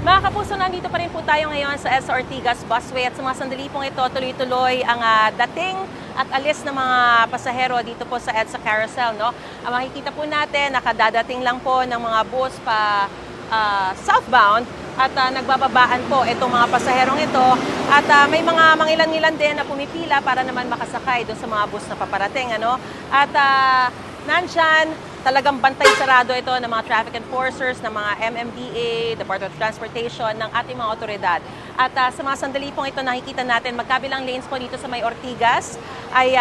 Mga kapuso, nandito pa rin po tayo ngayon sa EDSA Ortigas Busway at sa mga sandali pong ito, tuloy-tuloy ang dating at alis ng mga pasahero dito po sa EDSA Carousel. No? Ang makikita po natin, nakadadating lang po ng mga bus pa southbound at nagbababaan po itong mga pasaherong ito at may mga mangilan-ngilan din na pumipila para naman makasakay doon sa mga bus na paparating. Ano? At nandyan, talagang bantay sarado ito ng mga traffic enforcers, ng mga MMDA, Department of Transportation, ng ating mga otoridad. At sa mga sandali pong ito nakikita natin, magkabilang lanes po dito sa may Ortigas ay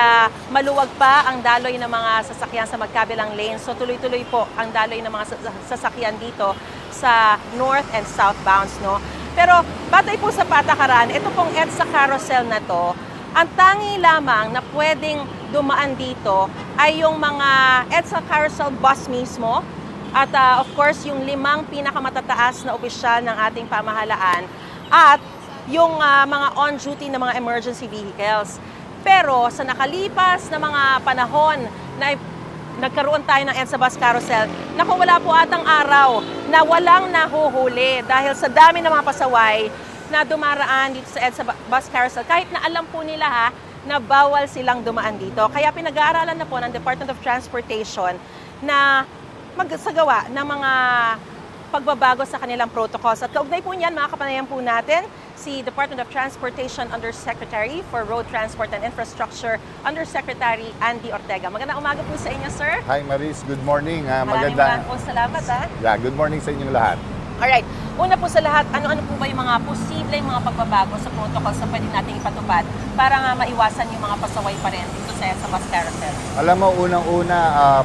maluwag pa ang daloy ng mga sasakyan sa magkabilang lanes. So tuloy-tuloy po ang daloy ng mga sasakyan dito sa north and southbounds. No? Pero batay po sa patakaran, ito pong EDSA Carousel na to, ang tangi lamang na pwedeng dumaan dito ay yung mga EDSA Carousel bus mismo at of course yung 5 pinakamatataas na opisyal ng ating pamahalaan at yung mga on-duty na mga emergency vehicles. Pero sa nakalipas na mga panahon na nagkaroon tayo ng EDSA Bus Carousel, naku, wala po atang araw na walang nahuhuli dahil sa dami ng mga pasaway na dumaraan dito sa EDSA Bus Carousel kahit na alam po nila na bawal silang dumaan dito. Kaya pinag-aaralan na po ng Department of Transportation na magsagawa ng mga pagbabago sa kanilang protocols. At kaugnay po niyan, mga kapanayan po natin, si Department of Transportation Undersecretary for Road Transport and Infrastructure, Undersecretary Andy Ortega. Magandang umaga po sa inyo, sir. Hi Maris, good morning. Maraming po salamat. Yeah, good morning sa inyong lahat. Alright, una po sa lahat, ano-ano po ba yung mga posibleng mga pagbabago sa protocols na pwede nating ipatupad para nga maiwasan yung mga pasaway pa rin dito sa EDSA Bus Carousel? Alam mo, unang-una,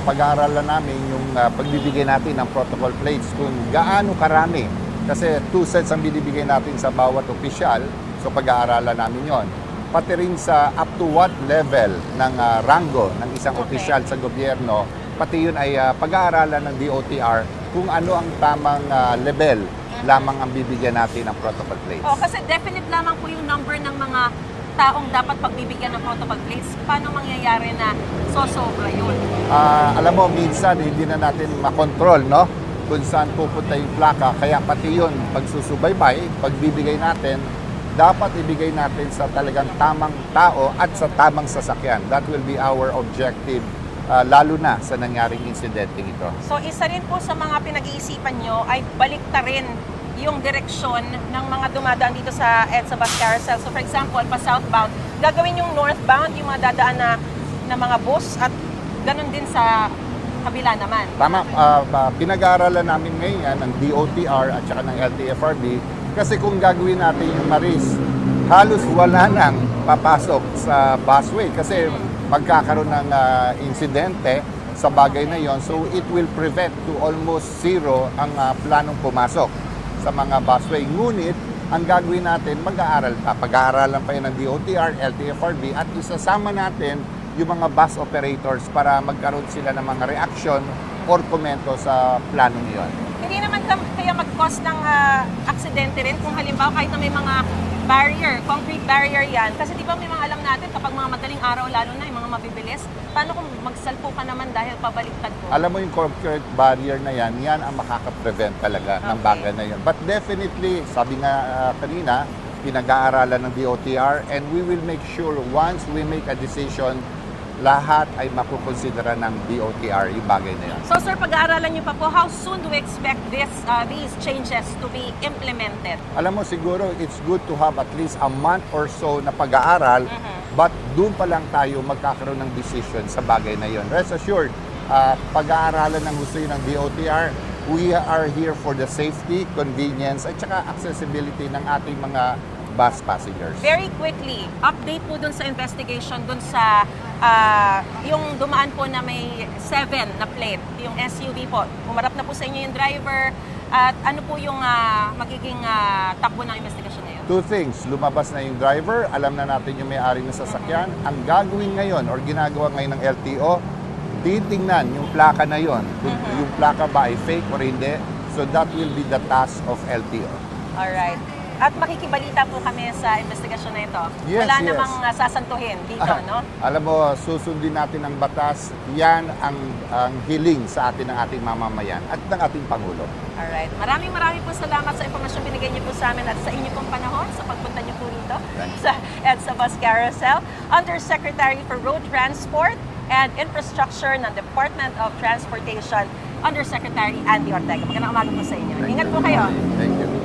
pag-aaralan namin yung pagbibigay natin ng protocol plates kung gaano karami. Kasi 2 sets ang binibigay natin sa bawat opisyal, so pag-aaralan namin yon. Pati rin sa up to what level ng rango ng isang opisyal sa gobyerno, pati yun ay pag-aaralan ng DOTR kung ano ang tamang level lamang ang bibigyan natin ng protocol plates. Kasi definite lamang po yung number ng mga taong dapat pagbibigyan ng protocol plates. Paano mangyayari na sosobra yun? Alam mo, minsan hindi na natin makontrol, no? Kung saan pupunta yung plaka. Kaya pati yun, pagsusubaybay, pagbibigay natin, dapat ibigay natin sa talagang tamang tao at sa tamang sasakyan. That will be our objective, lalo na sa nangyaring insidente ito. So isa rin po sa mga pinag-iisipan nyo ay baliktarin yung direksyon ng mga dumadaan dito sa EDSA Bus Carousel. So for example, pa southbound, gagawin yung northbound, yung mga dadaan na mga bus at ganun din sa kabila naman. Tama, pinag-aaralan namin ngayon ng DOTR at saka ng LTFRB kasi kung gagawin natin yung Maris, halos wala nang papasok sa busway kasi magkakaroon ng insidente sa bagay na yon. So it will prevent to almost zero ang planong pumasok sa mga busway. Ngunit ang gagawin natin, mag-aaral pa. Pag-aaralan pa yun ng DOTR, LTFRB at isasama natin yung mga bus operators para magkaroon sila ng mga reaction or komento sa planong yon. Hindi naman kaya mag-cause ng aksidente rin kung halimbawa kahit na may mga barrier, concrete barrier yan. Kasi di ba may mga alam natin kapag mga madaling araw, lalo na yung mga mabibilis, paano kung magsalpo ka naman dahil pabaliktad ko? Alam mo yung concrete barrier na yan ang makaka-prevent talaga ng bagay na yan. But definitely, sabi nga kanina, pinag-aaralan ng DOTR and we will make sure once we make a decision, lahat ay makukonsidera ng DOTR yung bagay na yan. So sir, pag-aaralan niyo pa po, how soon do we expect these changes to be implemented? Alam mo, siguro it's good to have at least a month or so na pag-aaral, but doon pa lang tayo magkakaroon ng decision sa bagay na yon. Rest assured, pag-aaralan ng gusto yun ng DOTR, we are here for the safety, convenience, at saka accessibility ng ating mga bus passengers. Very quickly, update po dun sa investigation, dun sa yung dumaan po na may 7 na plate, yung SUV po. Umarap na po sa inyo yung driver at ano po yung magiging takbo ng investigation na yun? 2 things. Lumabas na yung driver, alam na natin yung may-ari ng sasakyan. Ang gagawin ngayon or ginagawa ngayon ng LTO, titingnan yung plaka na yon. Yung plaka ba ay fake or hindi. So that will be the task of LTO. Alright. At makikibalita po kami sa investigasyon na ito. Yes, Wala yes. namang sasantuhin dito, no? Alam mo, susundin natin ang batas. Yan ang hiling sa atin ng ating mamamayan at ng ating Pangulo. Alright. Maraming po salamat sa impormasyon binigay niyo sa amin at sa inyo pong panahon sa pagpunta niyo po rito Thanks. sa EDSA Bus Carousel. Undersecretary for Road Transport and Infrastructure ng Department of Transportation, Undersecretary Andy Ortega. Magandang umaga po sa inyo. Ingat po kayo. Thank you.